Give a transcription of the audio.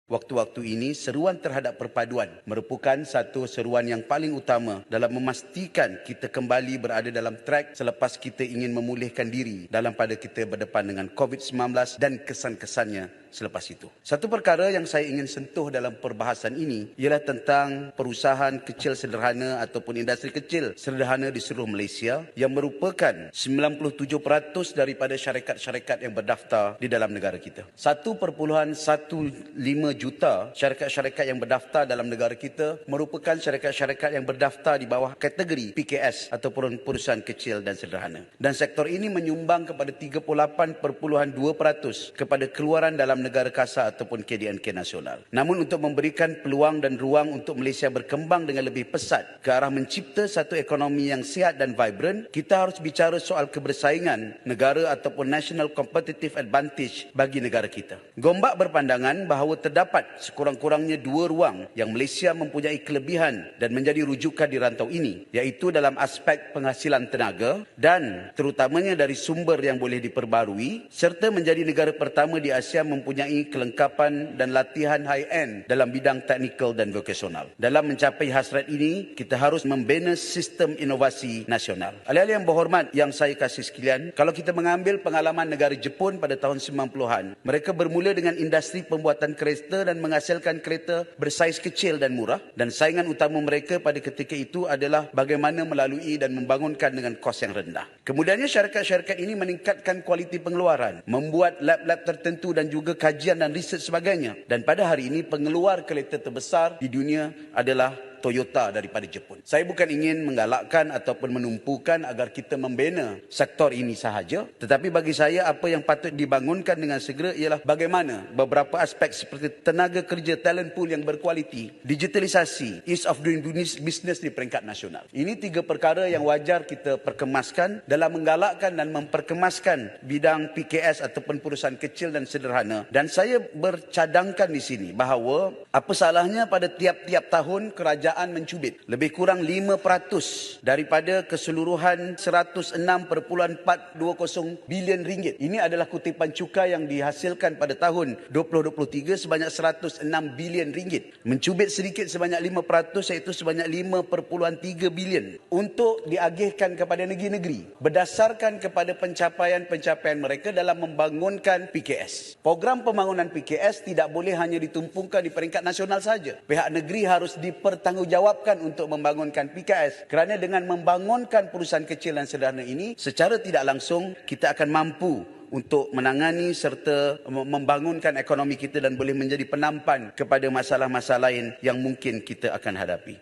Waktu-waktu ini, seruan terhadap perpaduan merupakan satu seruan yang paling utama dalam memastikan kita kembali berada dalam track selepas kita ingin memulihkan diri dalam pada kita berdepan dengan COVID-19 dan kesan-kesannya selepas itu. Satu perkara yang saya ingin sentuh dalam perbahasan ini ialah tentang perusahaan kecil sederhana ataupun industri kecil sederhana di seluruh Malaysia yang merupakan 97% daripada syarikat-syarikat yang berdaftar di dalam negara kita. 1.15 juta syarikat-syarikat yang berdaftar dalam negara kita merupakan syarikat-syarikat yang berdaftar di bawah kategori PKS ataupun perusahaan kecil dan sederhana. Dan sektor ini menyumbang kepada 38.2% kepada keluaran dalam negara kasar ataupun KDNK nasional. Namun untuk memberikan peluang dan ruang untuk Malaysia berkembang dengan lebih pesat ke arah mencipta satu ekonomi yang sihat dan vibrant, kita harus bicara soal kebersaingan negara ataupun national competitive advantage bagi negara kita. Gombak berpandangan bahawa terdapat sekurang-kurangnya dua ruang yang Malaysia mempunyai kelebihan dan menjadi rujukan di rantau ini, iaitu dalam aspek penghasilan tenaga dan terutamanya dari sumber yang boleh diperbarui, serta menjadi negara pertama di Asia mempunyai kelengkapan dan latihan high-end dalam bidang teknikal dan vokasional. Dalam mencapai hasrat ini, kita harus membina sistem inovasi nasional. Ahli-ahli yang berhormat yang saya kasih sekalian, kalau kita mengambil pengalaman negara Jepun pada tahun 90-an, mereka bermula dengan industri pembuatan kereta dan menghasilkan kereta bersaiz kecil dan murah, dan saingan utama mereka pada ketika itu adalah bagaimana melalui dan membangunkan dengan kos yang rendah. Kemudiannya syarikat-syarikat ini meningkatkan kualiti pengeluaran, membuat lab-lab tertentu dan juga kajian dan riset sebagainya. Dan pada hari ini pengeluar kereta terbesar di dunia adalah Toyota daripada Jepun. Saya bukan ingin menggalakkan ataupun menumpukan agar kita membina sektor ini sahaja, tetapi bagi saya apa yang patut dibangunkan dengan segera ialah bagaimana beberapa aspek seperti tenaga kerja talent pool yang berkualiti, digitalisasi, ease of doing business di peringkat nasional. Ini tiga perkara yang wajar kita perkemaskan dalam menggalakkan dan memperkemaskan bidang PKS ataupun perusahaan kecil dan sederhana. Dan saya bercadangkan di sini bahawa apa salahnya pada tiap-tiap tahun kerajaan mencubit lebih kurang 5% daripada keseluruhan 106.420 bilion ringgit. Ini adalah kutipan cukai yang dihasilkan pada tahun 2023 sebanyak 106 bilion ringgit. Mencubit sedikit sebanyak 5% iaitu sebanyak 5.3 bilion untuk diagihkan kepada negeri-negeri berdasarkan kepada pencapaian-pencapaian mereka dalam membangunkan PKS. Program pembangunan PKS tidak boleh hanya ditumpukan di peringkat nasional saja. Pihak negeri harus dipertanggungjawabkan untuk membangunkan PKS, kerana dengan membangunkan perusahaan kecil dan sederhana ini secara tidak langsung kita akan mampu untuk menangani serta membangunkan ekonomi kita dan boleh menjadi penampan kepada masalah-masalah lain yang mungkin kita akan hadapi.